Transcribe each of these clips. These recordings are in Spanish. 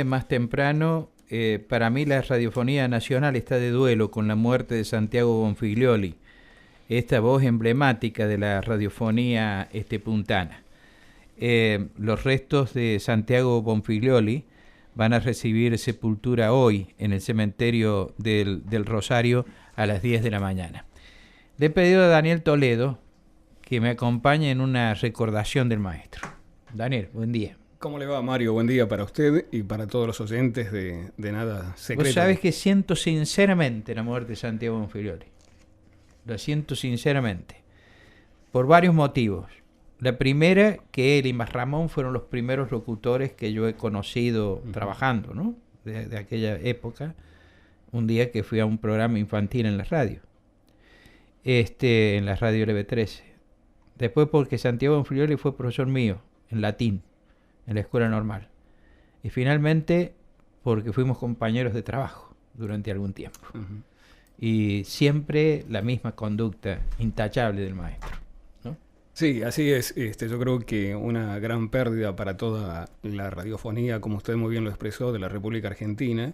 Más temprano, para mí la radiofonía nacional está de duelo con la muerte de Santiago Bonfiglioli, esta voz emblemática de la radiofonía puntana. Los restos de Santiago Bonfiglioli van a recibir sepultura hoy en el cementerio del Rosario a las 10 de la mañana. Le he pedido a Daniel Toledo que me acompañe en una recordación del maestro. Daniel, buen día. ¿Cómo le va, Mario? Buen día para usted y para todos los oyentes de Nada Secreto. Vos sabés que siento sinceramente la muerte de Santiago Bonfiglioli. Lo siento sinceramente. Por varios motivos. La primera, que él y Mas Ramón fueron los primeros locutores que yo he conocido trabajando, ¿no? De aquella época. Un día que fui a un programa infantil en la radio. En la radio LB13. Después porque Santiago Bonfiglioli fue profesor mío en latín, en la escuela normal. Y finalmente porque fuimos compañeros de trabajo durante algún tiempo. Y siempre la misma conducta intachable del maestro, ¿no? Sí, así es. Yo creo que una gran pérdida para toda la radiofonía, como usted muy bien lo expresó, de la República Argentina,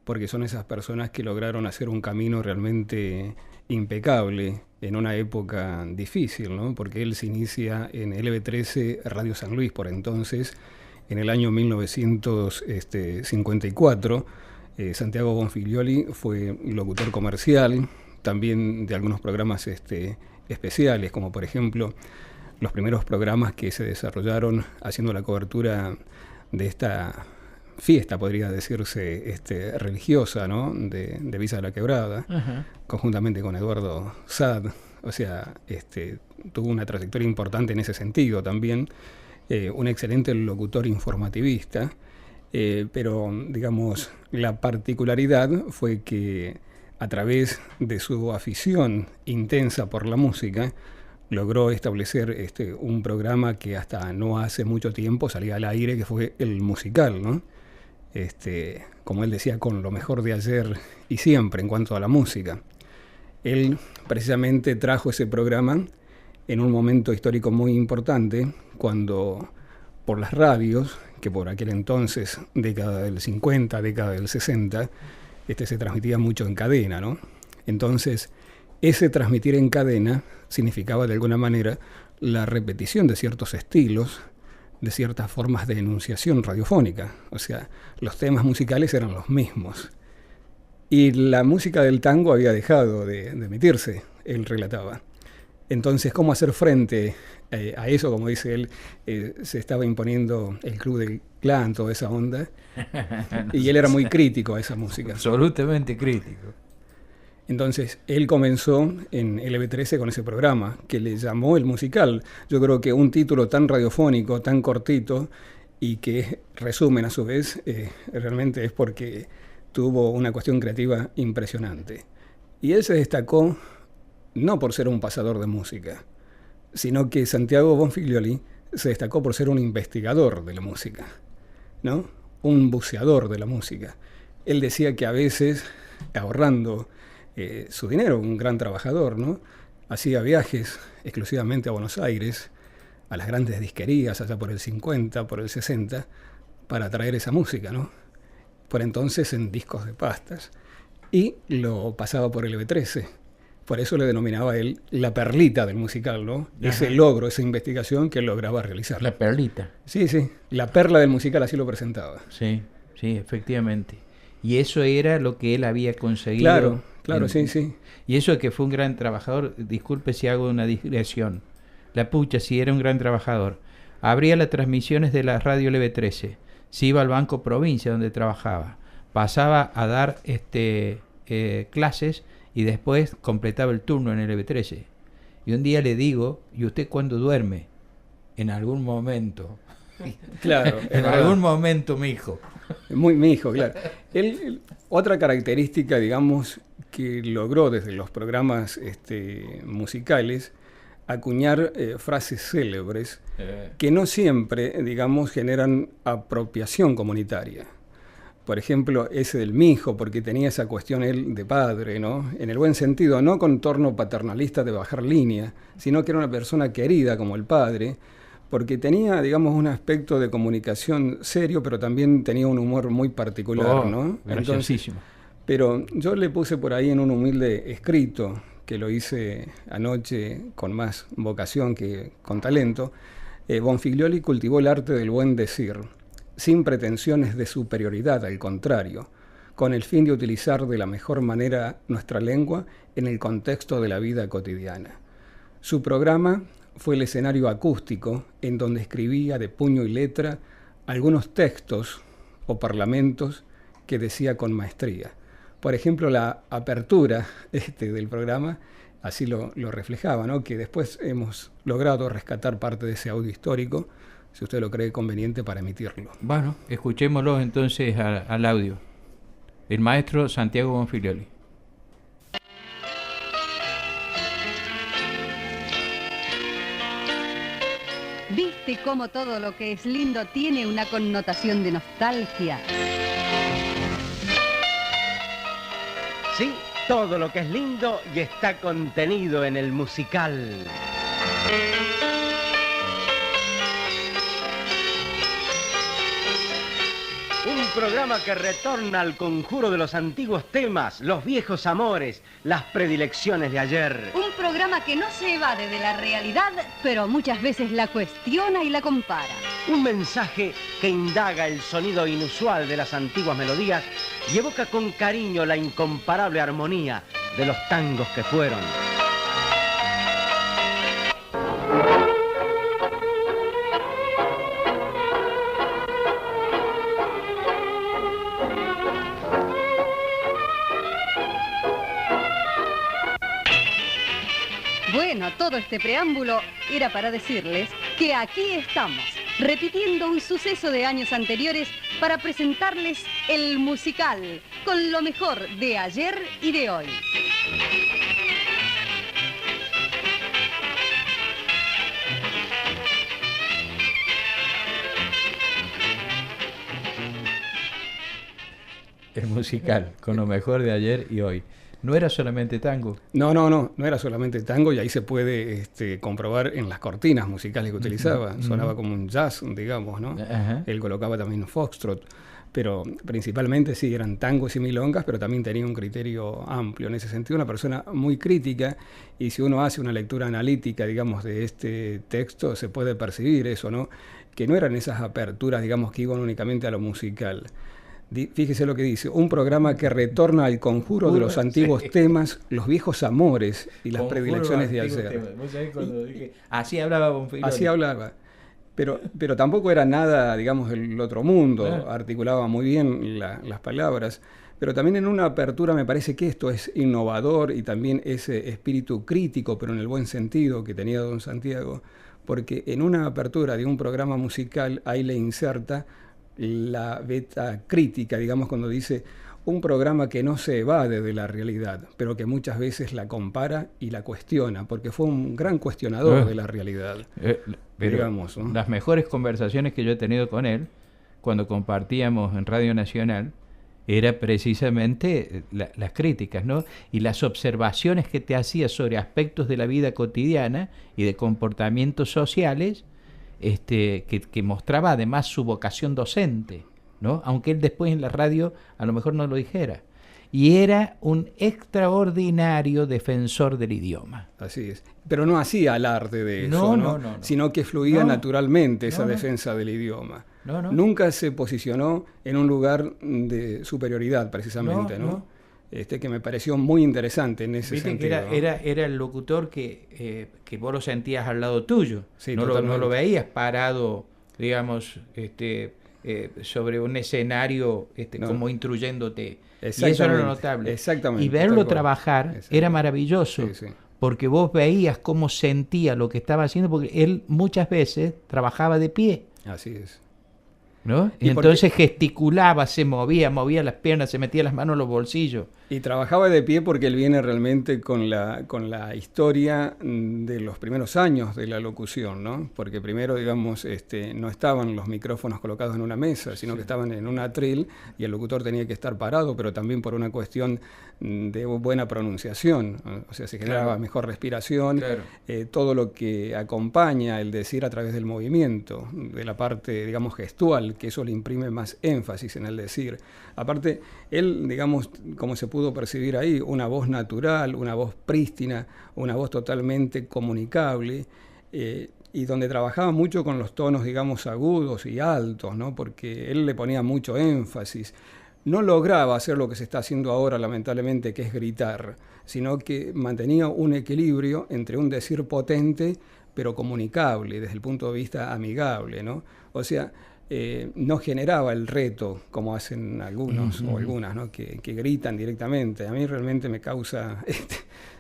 porque son esas personas que lograron hacer un camino realmente impecable en una época difícil, ¿no? Porque él se inicia en LB13 Radio San Luis por entonces, en el año 1954. Santiago Bonfiglioli fue locutor comercial, también de algunos programas especiales, como por ejemplo los primeros programas que se desarrollaron haciendo la cobertura de esta fiesta, podría decirse, religiosa, ¿no? de Villa de la Quebrada, conjuntamente con Eduardo Sad. O sea, tuvo una trayectoria importante en ese sentido también, un excelente locutor informativista, pero, digamos, la particularidad fue que a través de su afición intensa por la música, logró establecer un programa que hasta no hace mucho tiempo salía al aire, que fue El Musical, ¿no? Como él decía, con lo mejor de ayer y siempre en cuanto a la música. Él precisamente trajo ese programa en un momento histórico muy importante, cuando por las radios, que por aquel entonces, década del 50, década del 60, se transmitía mucho en cadena, ¿no? Entonces, ese transmitir en cadena significaba de alguna manera la repetición de ciertos estilos, de ciertas formas de enunciación radiofónica. O sea, los temas musicales eran los mismos. Y la música del tango había dejado de emitirse, él relataba. Entonces, ¿cómo hacer frente a eso? Como dice él, se estaba imponiendo el Club del Clan, toda esa onda. Y él era muy crítico a esa música. Absolutamente crítico. Entonces, él comenzó en LB13 con ese programa, que le llamó El Musical. Yo creo que un título tan radiofónico, tan cortito, y que resumen a su vez, realmente es porque tuvo una cuestión creativa impresionante. Y él se destacó no por ser un pasador de música, sino que Santiago Bonfiglioli se destacó por ser un investigador de la música, ¿no? Un buceador de la música. Él decía que a veces, ahorrando su dinero, un gran trabajador, ¿no? Hacía viajes exclusivamente a Buenos Aires, a las grandes disquerías, allá por el 50, por el 60, para traer esa música, ¿no? Por entonces en discos de pastas. Y lo pasaba por el LB13. Por eso le denominaba él la perlita del musical, ¿no? Ajá. Ese logro, esa investigación que él lograba realizar. La perlita. Sí, la perla del musical, así lo presentaba. Sí, efectivamente. Y eso era lo que él había conseguido. Claro, sí. Y eso de que fue un gran trabajador, disculpe si hago una digresión. La pucha, sí era un gran trabajador. Abría las transmisiones de la radio LB13, se iba al Banco Provincia donde trabajaba, pasaba a dar clases y después completaba el turno en el LB13. Y un día le digo, ¿y usted cuándo duerme? En algún momento. Claro. En algún momento, mi hijo. Mi hijo, claro. Otra característica, digamos, que logró desde los programas musicales, acuñar frases célebres que no siempre, digamos, generan apropiación comunitaria. Por ejemplo, ese del mijo, porque tenía esa cuestión él de padre, ¿no? En el buen sentido, no con torno paternalista de bajar línea, sino que era una persona querida como el padre, porque tenía, digamos, un aspecto de comunicación serio, pero también tenía un humor muy particular, ¿no? Graciosísimo. Pero yo le puse por ahí en un humilde escrito, que lo hice anoche con más vocación que con talento. Bonfiglioli cultivó el arte del buen decir, sin pretensiones de superioridad, al contrario, con el fin de utilizar de la mejor manera nuestra lengua en el contexto de la vida cotidiana. Su programa fue el escenario acústico en donde escribía de puño y letra algunos textos o parlamentos que decía con maestría. Por ejemplo, la apertura del programa así lo reflejaba, ¿no? Que después hemos logrado rescatar parte de ese audio histórico, si usted lo cree conveniente, para emitirlo. Bueno, escuchémoslo entonces al audio. El maestro Santiago Bonfiglioli. ¿Viste cómo todo lo que es lindo tiene una connotación de nostalgia? Sí, todo lo que es lindo y está contenido en el musical. Un programa que retorna al conjuro de los antiguos temas, los viejos amores, las predilecciones de ayer. Un programa que no se evade de la realidad, pero muchas veces la cuestiona y la compara. Un mensaje que indaga el sonido inusual de las antiguas melodías y evoca con cariño la incomparable armonía de los tangos que fueron. Bueno, todo este preámbulo era para decirles que aquí estamos, repitiendo un suceso de años anteriores para presentarles el musical, con lo mejor de ayer y de hoy. El musical, con lo mejor de ayer y hoy. ¿No era solamente tango? No era solamente tango, y ahí se puede comprobar en las cortinas musicales que utilizaba. Sonaba como un jazz, digamos, ¿no? Ajá. Él colocaba también foxtrot, pero principalmente sí eran tangos y milongas, pero también tenía un criterio amplio. En ese sentido, una persona muy crítica, y si uno hace una lectura analítica, digamos, de este texto, se puede percibir eso, ¿no? Que no eran esas aperturas, digamos, que iban únicamente a lo musical. Fíjese lo que dice: un programa que retorna al conjuro de los antiguos temas, los viejos amores y las predilecciones de ayer. ¿Vos sabés cuando dije, así hablaba Bonfiglioli? Así hablaba. Pero tampoco era nada, digamos, del otro mundo. Claro. Articulaba muy bien las palabras. Pero también en una apertura me parece que esto es innovador, y también ese espíritu crítico, pero en el buen sentido, que tenía don Santiago. Porque en una apertura de un programa musical ahí le inserta la beta crítica, digamos, cuando dice un programa que no se evade de la realidad, pero que muchas veces la compara y la cuestiona, porque fue un gran cuestionador de la realidad. Pero digamos, ¿no? Las mejores conversaciones que yo he tenido con él, cuando compartíamos en Radio Nacional, era precisamente las críticas, ¿no? Y las observaciones que te hacía sobre aspectos de la vida cotidiana y de comportamientos sociales, que mostraba además su vocación docente, ¿no? Aunque él después en la radio a lo mejor no lo dijera. Y era un extraordinario defensor del idioma. Así es. Pero no hacía alarde de eso, ¿no? Sino que fluía naturalmente esa defensa del idioma. Nunca se posicionó en un lugar de superioridad, precisamente, ¿no? Que me pareció muy interesante en ese sentido. Que era el locutor que vos lo sentías al lado tuyo. Sí, no lo veías parado, digamos, sobre un escenario como instruyéndote. Y eso era lo notable. Exactamente. Y verlo trabajar era maravilloso. Sí. Porque vos veías cómo sentía lo que estaba haciendo, porque él muchas veces trabajaba de pie. Así es. ¿no? Y entonces gesticulaba, se movía las piernas, se metía las manos en los bolsillos. Y trabajaba de pie porque él viene realmente con la historia de los primeros años de la locución, ¿no? Porque primero, digamos, no estaban los micrófonos colocados en una mesa, sino que estaban en un atril y el locutor tenía que estar parado, pero también por una cuestión de buena pronunciación, o sea, se generaba mejor respiración, todo lo que acompaña el decir a través del movimiento, de la parte, digamos, gestual, que eso le imprime más énfasis en el decir. Aparte, él, digamos, como se pudo percibir ahí, una voz natural, una voz prístina, una voz totalmente comunicable, y donde trabajaba mucho con los tonos, digamos, agudos y altos, ¿no? Porque él le ponía mucho énfasis. No lograba hacer lo que se está haciendo ahora, lamentablemente, que es gritar, sino que mantenía un equilibrio entre un decir potente, pero comunicable, desde el punto de vista amigable, ¿no? O sea, no generaba el reto como hacen algunos o algunas, ¿no? que gritan directamente. A mí realmente me causa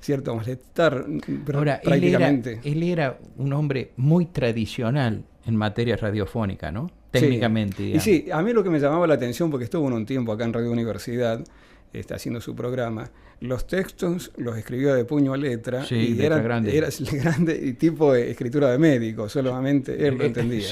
cierto malestar. Ahora, prácticamente. Él era un hombre muy tradicional en materia radiofónica, ¿no? Técnicamente. Sí. Digamos. Y sí, a mí lo que me llamaba la atención, porque estuvo un tiempo acá en Radio Universidad, haciendo su programa, los textos los escribió de puño a letra, y era grande tipo de escritura de médico, solamente él lo entendía.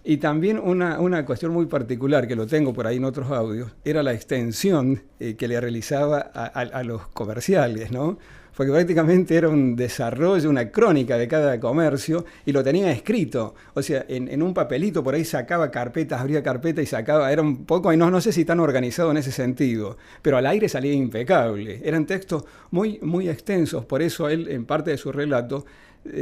Y también una cuestión muy particular, que lo tengo por ahí en otros audios, era la extensión que le realizaba a los comerciales, ¿no? Porque prácticamente era un desarrollo, una crónica de cada comercio, y lo tenía escrito. O sea, en un papelito por ahí sacaba carpetas, abría carpeta y sacaba, era un poco, no sé si tan organizado en ese sentido, pero al aire salía impecable. Eran textos muy, muy extensos, por eso él, en parte de su relato,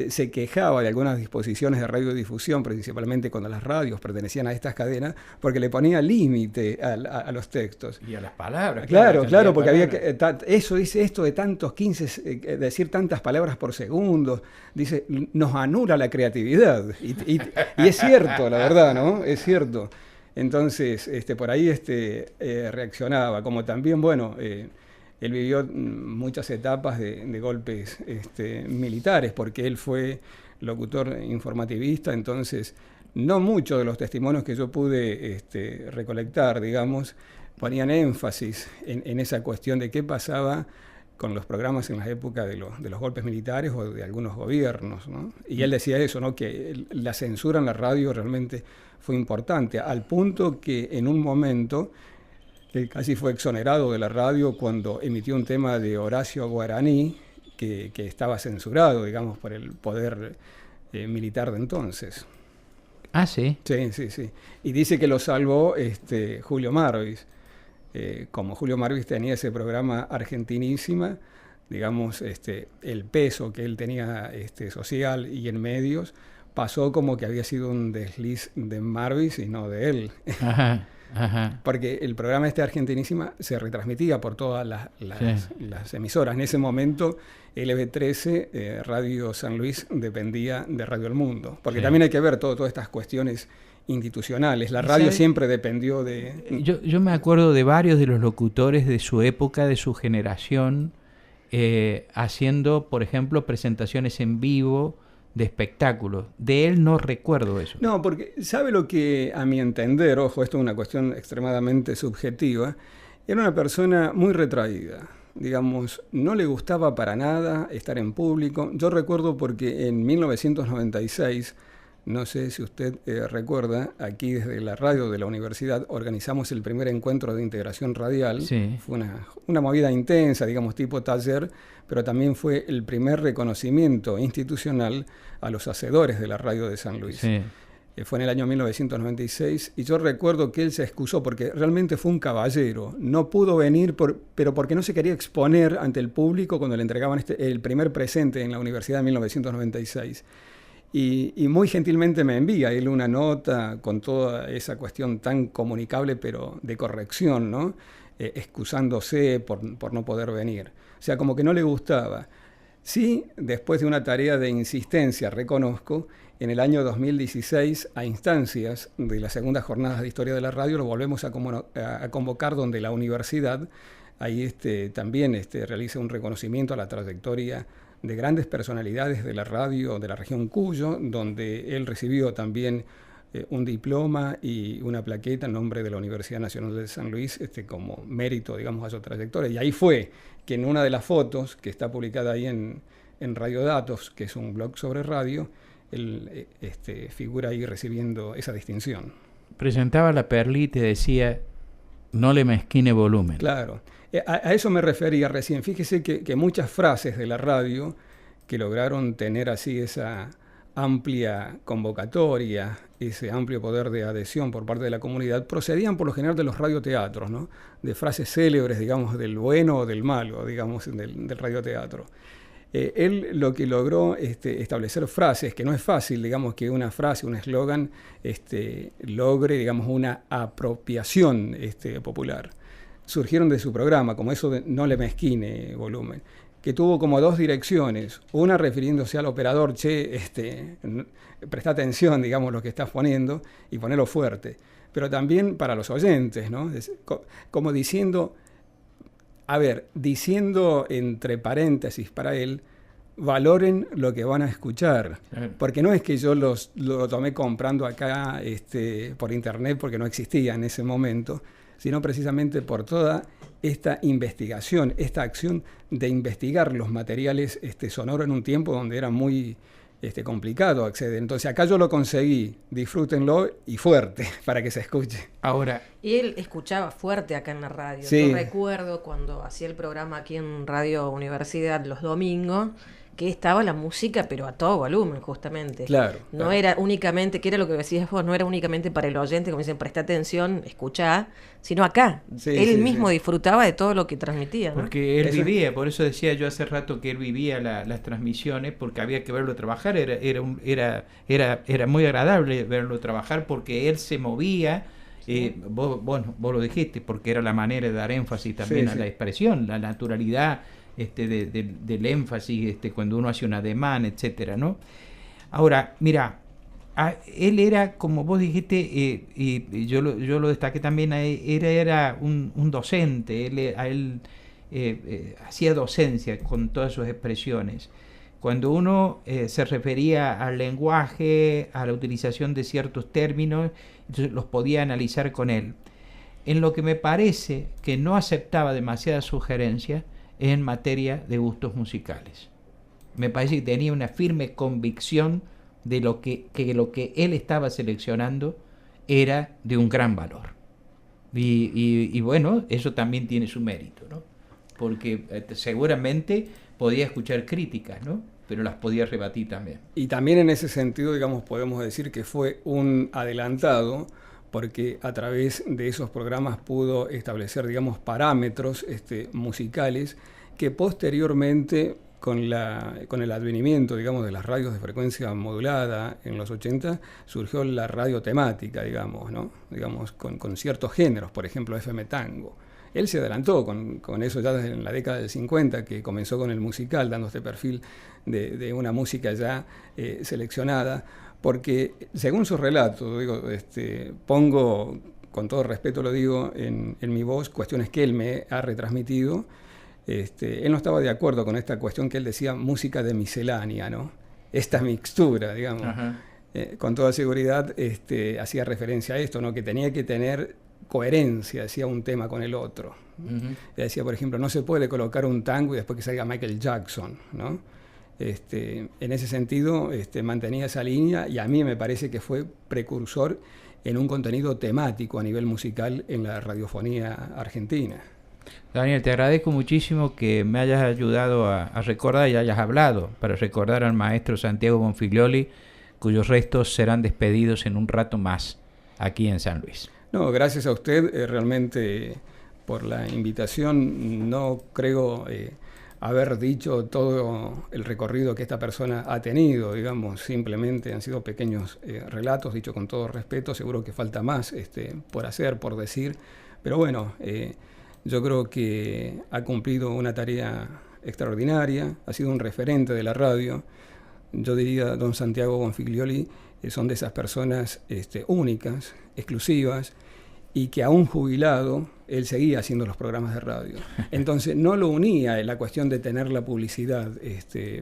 se quejaba de algunas disposiciones de radiodifusión, principalmente cuando las radios pertenecían a estas cadenas, porque le ponía límite a los textos. Y a las palabras. Claro, porque había que, eso dice esto de tantos 15, decir tantas palabras por segundo, dice, nos anula la creatividad. Y es cierto, la verdad, ¿no? Es cierto. Entonces, por ahí reaccionaba, como también, bueno... él vivió muchas etapas de golpes militares, porque él fue locutor informativista, entonces no muchos de los testimonios que yo pude recolectar, digamos, ponían énfasis en esa cuestión de qué pasaba con los programas en la época de los golpes militares o de algunos gobiernos, ¿no? Y él decía eso, ¿no? Que la censura en la radio realmente fue importante, al punto que en un momento... Él casi fue exonerado de la radio cuando emitió un tema de Horacio Guaraní que estaba censurado, digamos, por el poder militar de entonces. Ah, ¿sí? Sí. Y dice que lo salvó Julio Marvis. Como Julio Marvis tenía ese programa Argentinísima, digamos, el peso que él tenía social y en medios, pasó como que había sido un desliz de Marvis y no de él. Ajá. Porque el programa Argentinísima se retransmitía por todas las emisoras. En ese momento, LB13, Radio San Luis, dependía de Radio El Mundo. Porque también hay que ver todas estas cuestiones institucionales. La radio siempre dependió de... Yo me acuerdo de varios de los locutores de su época, de su generación, haciendo, por ejemplo, presentaciones en vivo de espectáculos. De él no recuerdo eso. No, porque sabe lo que, a mi entender, ojo, esto es una cuestión extremadamente subjetiva, era una persona muy retraída. Digamos, no le gustaba para nada estar en público. Yo recuerdo porque en 1996, no sé si usted recuerda, aquí desde la radio de la universidad organizamos el primer encuentro de integración radial. Sí. Fue una movida intensa, digamos, tipo taller, pero también fue el primer reconocimiento institucional a los hacedores de la radio de San Luis. Sí. Fue en el año 1996 y yo recuerdo que él se excusó porque realmente fue un caballero. No pudo venir, pero porque no se quería exponer ante el público cuando le entregaban el primer presente en la universidad en 1996. Y muy gentilmente me envía él una nota con toda esa cuestión tan comunicable, pero de corrección, ¿no? Excusándose por no poder venir. O sea, como que no le gustaba. Sí, después de una tarea de insistencia, reconozco, en el año 2016, a instancias de las segundas jornadas de Historia de la Radio, lo volvemos a convocar donde la universidad, ahí también realiza un reconocimiento a la trayectoria de grandes personalidades de la radio de la región Cuyo, donde él recibió también un diploma y una plaqueta en nombre de la Universidad Nacional de San Luis como mérito, digamos, a su trayectoria. Y ahí fue que en una de las fotos que está publicada ahí en Radio Datos, que es un blog sobre radio, él figura ahí recibiendo esa distinción. Presentaba la perlita y decía, no le mezquine volumen. Claro, a eso me refería recién. Fíjese que muchas frases de la radio que lograron tener así esa amplia convocatoria, ese amplio poder de adhesión por parte de la comunidad, procedían por lo general de los radioteatros, ¿no? De frases célebres, digamos, del bueno o del malo, digamos, del radioteatro. Él lo que logró establecer frases, que no es fácil, digamos, que una frase, un eslogan, logre, digamos, una apropiación popular. Surgieron de su programa, como eso de no le mezquine volumen, que tuvo como dos direcciones, una refiriéndose al operador, presta atención, digamos, lo que estás poniendo y ponelo fuerte, pero también para los oyentes, ¿no? Como diciendo, diciendo entre paréntesis para él, valoren lo que van a escuchar, porque no es que yo lo tomé comprando acá por internet porque no existía en ese momento, sino precisamente por toda esta investigación, esta acción de investigar los materiales sonoros en un tiempo donde era muy complicado acceder. Entonces acá yo lo conseguí, disfrútenlo y fuerte para que se escuche. Ahora, y él escuchaba fuerte acá en la radio. Sí. Yo recuerdo cuando hacía el programa aquí en Radio Universidad los domingos, que estaba la música, pero a todo volumen, justamente. Claro. No era únicamente, que era lo que decías vos, no era únicamente para el oyente, como dicen, presta atención, escuchá, sino acá. Sí, él mismo disfrutaba de todo lo que transmitía, ¿no? Porque él vivía, por eso decía yo hace rato que él vivía las transmisiones, porque había que verlo trabajar, era muy agradable verlo trabajar, porque él se movía. Vos lo dijiste, porque era la manera de dar énfasis también a la expresión, la naturalidad del énfasis cuando uno hace un ademán, etcétera, ¿no? Ahora, mira, él era, como vos dijiste, y yo lo destaqué también, era un docente, él hacía docencia con todas sus expresiones. Cuando uno se refería al lenguaje, a la utilización de ciertos términos, entonces los podía analizar con él. En lo que me parece que no aceptaba demasiadas sugerencias en materia de gustos musicales. Me parece que tenía una firme convicción de lo que él estaba seleccionando era de un gran valor. Y bueno, eso también tiene su mérito, ¿no? Porque seguramente podía escuchar críticas, ¿no? Pero las podía rebatir también. Y también en ese sentido, digamos, podemos decir que fue un adelantado, porque a través de esos programas pudo establecer, digamos, parámetros musicales que posteriormente, con el advenimiento, digamos, de las radios de frecuencia modulada en los 80, surgió la radio temática, digamos, ¿no? Digamos, con ciertos géneros, por ejemplo, FM Tango. Él se adelantó con eso ya desde en la década del 50, que comenzó con el musical, dando este perfil de una música ya seleccionada, porque según su relato, digo, pongo, con todo respeto lo digo, en mi voz, cuestiones que él me ha retransmitido. Él no estaba de acuerdo con esta cuestión que él decía música de miscelánea, ¿no? Esta mixtura, digamos. Con toda seguridad hacía referencia a esto, ¿no? Que tenía que tener coherencia, decía, un tema con el otro. Decía, por ejemplo, no se puede colocar un tango y después que salga Michael Jackson, ¿no? En ese sentido mantenía esa línea, y a mí me parece que fue precursor en un contenido temático a nivel musical en la radiofonía argentina. Daniel, te agradezco muchísimo que me hayas ayudado a recordar y hayas hablado para recordar al maestro Santiago Bonfiglioli, cuyos restos serán despedidos en un rato más aquí en San Luis. No, gracias a usted realmente por la invitación. No creo haber dicho todo el recorrido que esta persona ha tenido, digamos, simplemente han sido pequeños relatos, dicho con todo respeto. Seguro que falta más por hacer, por decir, pero bueno, yo creo que ha cumplido una tarea extraordinaria, ha sido un referente de la radio. Yo diría, don Santiago Bonfiglioli son de esas personas únicas, exclusivas, y que aún jubilado, él seguía haciendo los programas de radio. Entonces no lo unía en la cuestión de tener la publicidad,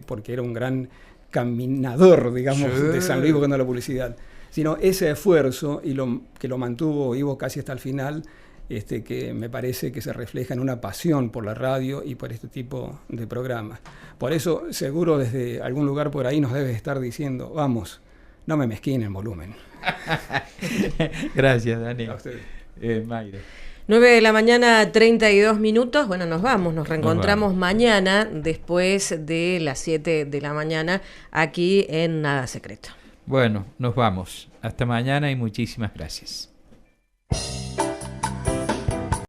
porque era un gran caminador, digamos, de San Luis buscando la publicidad, sino ese esfuerzo y que lo mantuvo vivo casi hasta el final, que me parece que se refleja en una pasión por la radio y por este tipo de programas. Por eso, seguro desde algún lugar por ahí nos debe estar diciendo, vamos, no me mezquinen volumen. Gracias, Daniel. A ustedes. Mayra. 9 de la mañana, 32 minutos. Bueno, nos vamos, nos reencontramos mañana después de las 7 de la mañana aquí en Nada Secreto. Bueno, nos vamos. Hasta mañana y muchísimas gracias.